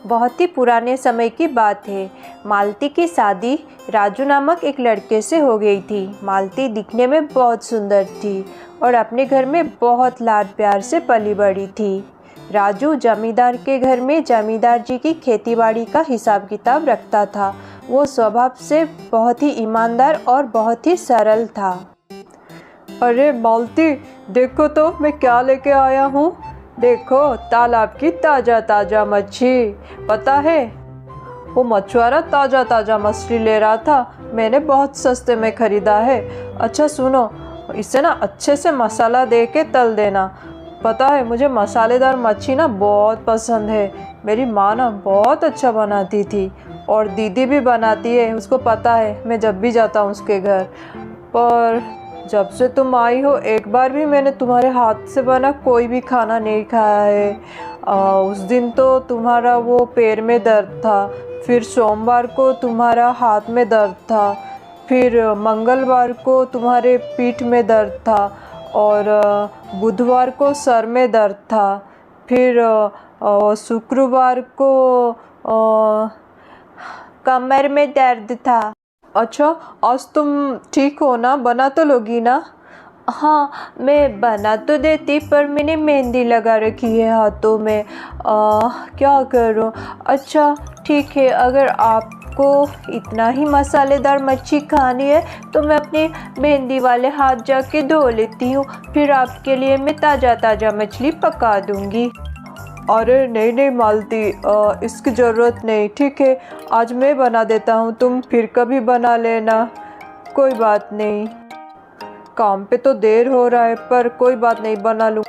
बहुत ही पुराने समय की बात है। मालती की शादी राजू नामक एक लड़के से हो गई थी। मालती दिखने में बहुत सुंदर थी और अपने घर में बहुत लाड प्यार से पली बड़ी थी। राजू जमींदार के घर में जमींदार जी की खेतीबाड़ी का हिसाब किताब रखता था। वो स्वभाव से बहुत ही ईमानदार और बहुत ही सरल था। अरे मालती, देखो तो मैं क्या लेके आया हूँ। देखो, तालाब की ताज़ा ताज़ा मच्छी। पता है, वो मछुआरा ताज़ा ताज़ा मछली ले रहा था। मैंने बहुत सस्ते में ख़रीदा है। अच्छा सुनो, इसे ना अच्छे से मसाला दे के तल देना। पता है, मुझे मसालेदार मच्छी ना बहुत पसंद है। मेरी माँ ना बहुत अच्छा बनाती थी और दीदी भी बनाती है। उसको पता है, मैं जब भी जाता हूँ उसके घर। पर जब से तुम आई हो, एक बार भी मैंने तुम्हारे हाथ से बना कोई भी खाना नहीं खाया है। उस दिन तो तुम्हारा वो पैर में दर्द था, फिर सोमवार को तुम्हारा हाथ में दर्द था, फिर मंगलवार को तुम्हारे पीठ में दर्द था और बुधवार को सर में दर्द था, फिर शुक्रवार को कमर में दर्द था। अच्छा, आज तुम ठीक हो ना? बना तो लोगी ना? हाँ, मैं बना तो देती, पर मैंने मेहंदी लगा रखी है हाथों में। क्या करूँ? अच्छा ठीक है, अगर आपको इतना ही मसालेदार मच्छी खानी है तो मैं अपने मेहंदी वाले हाथ जाके धो लेती हूँ, फिर आपके लिए मैं ताज़ा ताज़ा मछली पका दूँगी। अरे नहीं नहीं मालती, इसकी ज़रूरत नहीं। ठीक है, आज मैं बना देता हूँ, तुम फिर कभी बना लेना। कोई बात नहीं, काम पे तो देर हो रहा है, पर कोई बात नहीं, बना लूँ।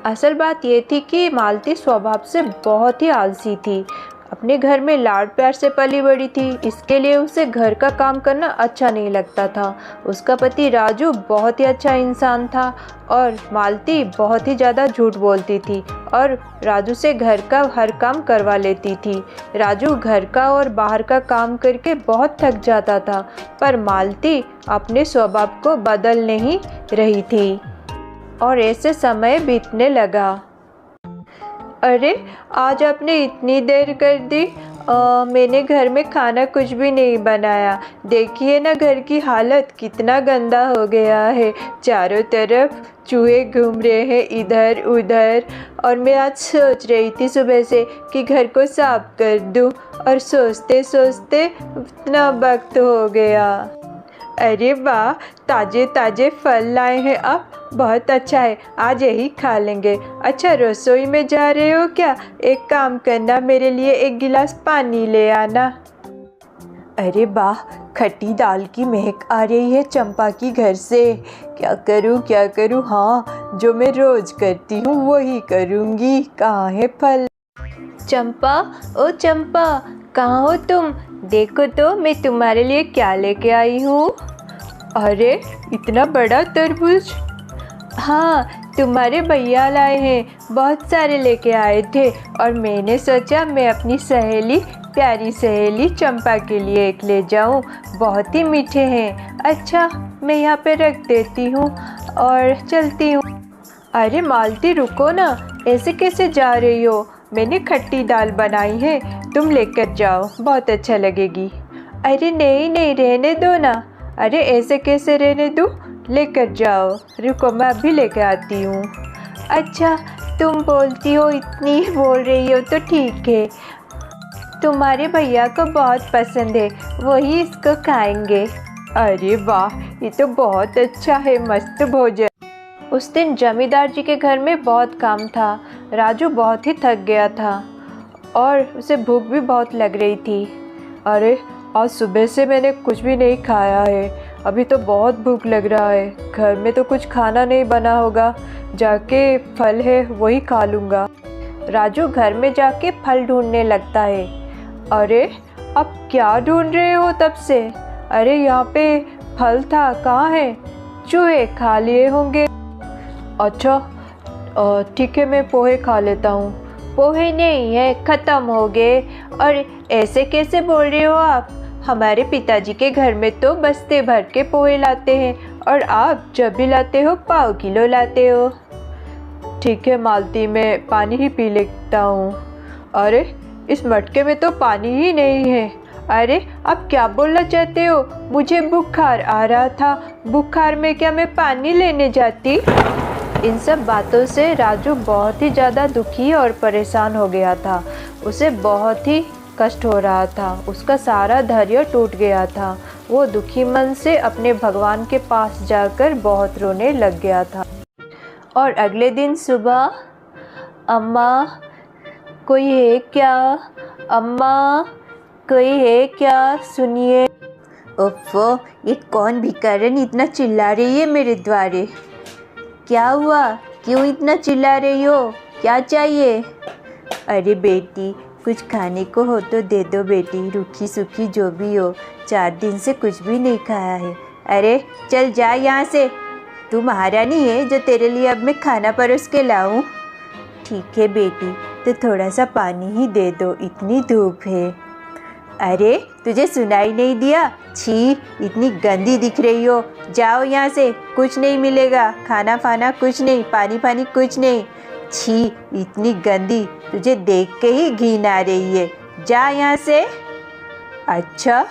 असल बात ये थी कि मालती स्वभाव से बहुत ही आलसी थी। अपने घर में लाड प्यार से पली बड़ी थी, इसके लिए उसे घर का काम करना अच्छा नहीं लगता था। उसका पति राजू बहुत ही अच्छा इंसान था और मालती बहुत ही ज़्यादा झूठ बोलती थी और राजू से घर का हर काम करवा लेती थी। राजू घर का और बाहर का काम करके बहुत थक जाता था, पर मालती अपने स्वभाव को बदल नहीं रही थी और ऐसे समय बीतने लगा। अरे, आज आपने इतनी देर कर दी। मैंने घर में खाना कुछ भी नहीं बनाया। देखिए ना, घर की हालत कितना गंदा हो गया है। चारों तरफ चूहे घूम रहे हैं इधर उधर, और मैं आज सोच रही थी सुबह से कि घर को साफ कर दूं, और सोचते सोचते इतना वक्त हो गया। अरे वाह, ताज़े ताज़े फल लाए हैं आप, बहुत अच्छा है, आज यही खा लेंगे। अच्छा, रसोई में जा रहे हो क्या? एक काम करना, मेरे लिए एक गिलास पानी ले आना। अरे वाह, खट्टी दाल की महक आ रही है चंपा की घर से। क्या करूं क्या करूं? हाँ, जो मैं रोज़ करती हूँ वही करूँगी। कहाँ है फल? चंपा, ओ चंपा, कहाँ हो तुम? देखो तो मैं तुम्हारे लिए क्या लेके आई हूँ। अरे, इतना बड़ा तरबूज? हाँ, तुम्हारे भैया लाए हैं, बहुत सारे लेके आए थे और मैंने सोचा मैं अपनी सहेली, प्यारी सहेली चंपा के लिए एक ले जाऊं। बहुत ही मीठे हैं। अच्छा, मैं यहाँ पे रख देती हूँ और चलती हूँ। अरे मालती, रुको ना, ऐसे कैसे जा रही हो? मैंने खट्टी दाल बनाई है, तुम लेकर जाओ, बहुत अच्छा लगेगी। अरे नहीं नहीं, रहने दो ना। अरे ऐसे कैसे रहने दूँ? लेकर जाओ, रुको मैं अभी लेकर आती हूँ। अच्छा, तुम बोलती हो, इतनी बोल रही हो तो ठीक है। तुम्हारे भैया को बहुत पसंद है, वही इसको खाएंगे। अरे वाह, ये तो बहुत अच्छा है, मस्त भोजन। उस दिन जमींदार जी के घर में बहुत काम था। राजू बहुत ही थक गया था और उसे भूख भी बहुत लग रही थी। अरे, आज सुबह से मैंने कुछ भी नहीं खाया है, अभी तो बहुत भूख लग रहा है। घर में तो कुछ खाना नहीं बना होगा, जाके फल है वही खा लूँगा। राजू घर में जाके फल ढूंढने लगता है। अरे, अब क्या ढूंढ रहे हो तब से? अरे, यहाँ पे फल था, कहाँ है? चूहे खा लिए होंगे। अच्छा ठीक है, मैं पोहे खा लेता हूँ। पोहे नहीं है, ख़त्म हो गए। और ऐसे कैसे बोल रहे हो आप? हमारे पिताजी के घर में तो बस्ते भर के पोहे लाते हैं और आप जब भी लाते हो पाव किलो लाते हो। ठीक है मालती, मैं पानी ही पी लेता हूँ। अरे, इस मटके में तो पानी ही नहीं है। अरे आप क्या बोलना चाहते हो? मुझे बुखार आ रहा था, बुखार में क्या मैं पानी लेने जाती? इन सब बातों से राजू बहुत ही ज़्यादा दुखी और परेशान हो गया था। उसे बहुत ही कष्ट हो रहा था, उसका सारा धैर्य टूट गया था। वो दुखी मन से अपने भगवान के पास जाकर बहुत रोने लग गया था। और अगले दिन सुबह, अम्मा कोई है क्या? अम्मा कोई है क्या? सुनिए। ओफो, ये कौन भिखारन इतना चिल्ला रही है मेरे द्वारे? क्या हुआ? क्यों इतना चिल्ला रही हो? क्या चाहिए? अरे बेटी, कुछ खाने को हो तो दे दो बेटी, रूखी सूखी जो भी हो, 4 दिन से कुछ भी नहीं खाया है। अरे चल जा यहाँ से, तू महारानी है जो तेरे लिए अब मैं खाना परोस के लाऊं? ठीक है बेटी, तो थोड़ा सा पानी ही दे दो, इतनी धूप है। अरे तुझे सुनाई नहीं दिया? छी, इतनी गंदी दिख रही हो, जाओ यहाँ से, कुछ नहीं मिलेगा, खाना फाना कुछ नहीं, पानी पानी कुछ नहीं। छी, इतनी गंदी, तुझे देख के ही घिन आ रही है, जा यहाँ से। अच्छा,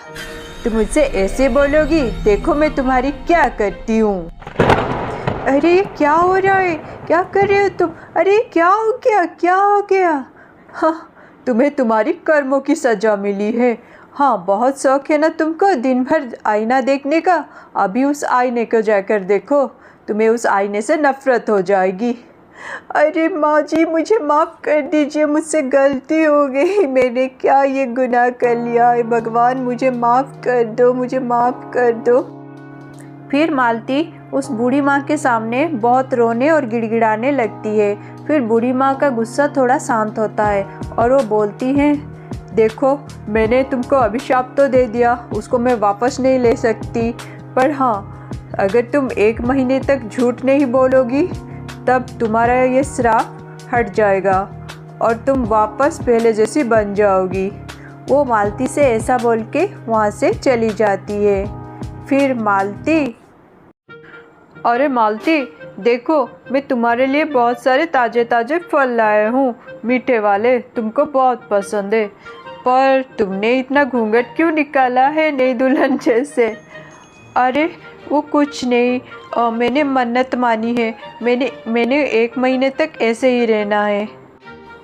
तुम मुझसे ऐसे बोलोगी? देखो मैं तुम्हारी क्या करती हूँ। अरे क्या हो रहा है? क्या कर रहे हो तुम? अरे क्या हो गया? क्या हो गया? हाँ, तुम्हें तुम्हारी कर्मों की सज़ा मिली है। हाँ, बहुत शौक है ना तुमको दिन भर आईना देखने का। अभी उस आईने को जाकर देखो, तुम्हें उस आईने से नफ़रत हो जाएगी। अरे माँ जी, मुझे माफ़ कर दीजिए, मुझसे गलती हो गई, मैंने क्या ये गुनाह कर लिया है? भगवान मुझे माफ़ कर दो, मुझे माफ़ कर दो। फिर मालती उस बूढ़ी माँ के सामने बहुत रोने और गिड़गिड़ाने लगती है। फिर बूढ़ी माँ का गुस्सा थोड़ा शांत होता है और वो बोलती हैं, देखो मैंने तुमको अभिशाप तो दे दिया, उसको मैं वापस नहीं ले सकती, पर हाँ, अगर तुम 1 महीने तक झूठ नहीं बोलोगी तब तुम्हारा ये श्राप हट जाएगा और तुम वापस पहले जैसी बन जाओगी। वो मालती से ऐसा बोल के वहाँ से चली जाती है। फिर मालती, अरे मालती देखो, मैं तुम्हारे लिए बहुत सारे ताज़े ताज़े फल लाया हूँ, मीठे वाले, तुमको बहुत पसंद है। पर तुमने इतना घूंघट क्यों निकाला है नई दुल्हन जैसे? अरे वो कुछ नहीं, मैंने मन्नत मानी है, मैंने 1 महीने तक ऐसे ही रहना है।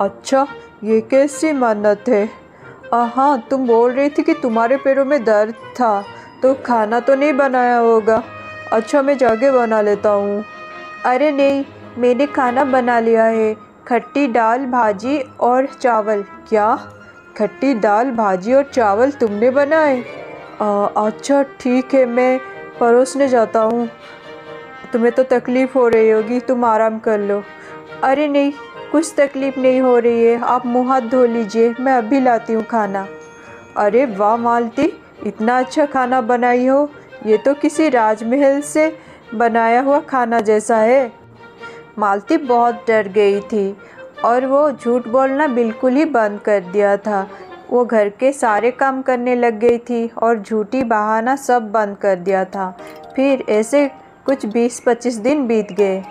अच्छा, ये कैसी मन्नत है? हाँ, तुम बोल रही थी कि तुम्हारे पैरों में दर्द था, तो खाना तो नहीं बनाया होगा। अच्छा, मैं जाके बना लेता हूँ। अरे नहीं, मैंने खाना बना लिया है, खट्टी दाल भाजी और चावल। क्या? खट्टी दाल भाजी और चावल तुमने बनाए? अच्छा ठीक है, मैं परोसने जाता हूँ। तुम्हें तो तकलीफ़ हो रही होगी, तुम आराम कर लो। अरे नहीं, कुछ तकलीफ़ नहीं हो रही है, आप मुँह हाथ धो लीजिए, मैं अभी लाती हूँ खाना। अरे वाह मालती, इतना अच्छा खाना बनाई हो, ये तो किसी राजमहल से बनाया हुआ खाना जैसा है। मालती बहुत डर गई थी और वो झूठ बोलना बिल्कुल ही बंद कर दिया था। वो घर के सारे काम करने लग गई थी और झूठी बहाना सब बंद कर दिया था। फिर ऐसे कुछ 20-25 दिन बीत गए।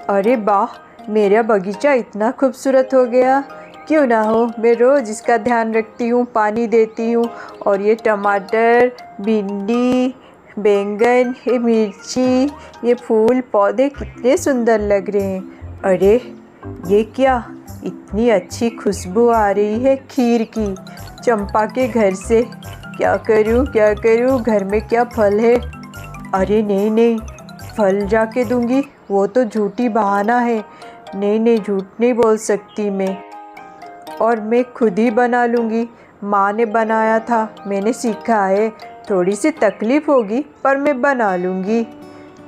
अरे वाह, मेरा बगीचा इतना खूबसूरत हो गया, क्यों ना हो, मैं रोज़ इसका ध्यान रखती हूँ, पानी देती हूँ। और ये टमाटर, भिंडी, बैंगन, ये मिर्ची, ये फूल पौधे कितने सुंदर लग रहे हैं। अरे ये क्या, इतनी अच्छी खुशबू आ रही है खीर की, चंपा के घर से। क्या करूं क्या करूं, घर में क्या फल है? अरे नहीं नहीं, फल जाके दूंगी, वो तो झूठी बहाना है। नहीं नहीं, झूठ नहीं बोल सकती मैं, और मैं खुद ही बना लूँगी। माँ ने बनाया था, मैंने सीखा है, थोड़ी सी तकलीफ़ होगी पर मैं बना लूँगी।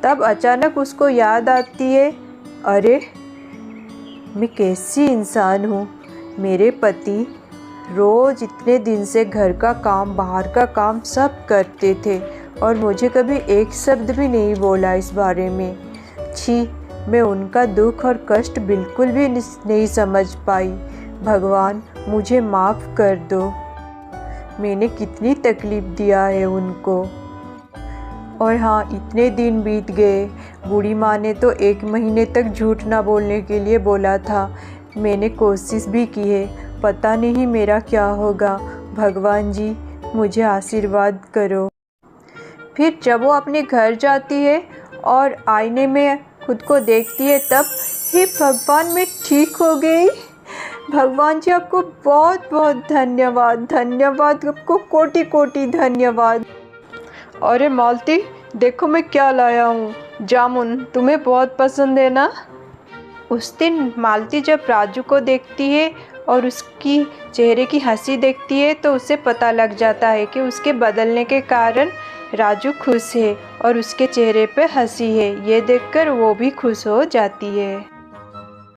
तब अचानक उसको याद आती है, अरे मैं कैसी इंसान हूँ। मेरे पति रोज़ इतने दिन से घर का काम, बाहर का काम सब करते थे और मुझे कभी एक शब्द भी नहीं बोला इस बारे में। छी, मैं उनका दुख और कष्ट बिल्कुल भी नहीं समझ पाई। भगवान मुझे माफ़ कर दो, मैंने कितनी तकलीफ़ दिया है उनको। और हाँ, इतने दिन बीत गए। बूढ़ी माँ ने तो 1 महीने तक झूठ ना बोलने के लिए बोला था। मैंने कोशिश भी की है पता नहीं मेरा क्या होगा। भगवान जी मुझे आशीर्वाद करो। फिर जब वो अपने घर जाती है और आईने में खुद को देखती है तब, हे भगवान मैं ठीक हो गई। भगवान जी आपको बहुत बहुत धन्यवाद, धन्यवाद, आपको कोटि कोटि धन्यवाद। अरे मालती, देखो मैं क्या लाया हूँ, जामुन, तुम्हें बहुत पसंद है ना? उस दिन मालती जब राजू को देखती है और उसकी चेहरे की हंसी देखती है तो उसे पता लग जाता है कि उसके बदलने के कारण राजू खुश है और उसके चेहरे पे हंसी है। ये देखकर वो भी खुश हो जाती है।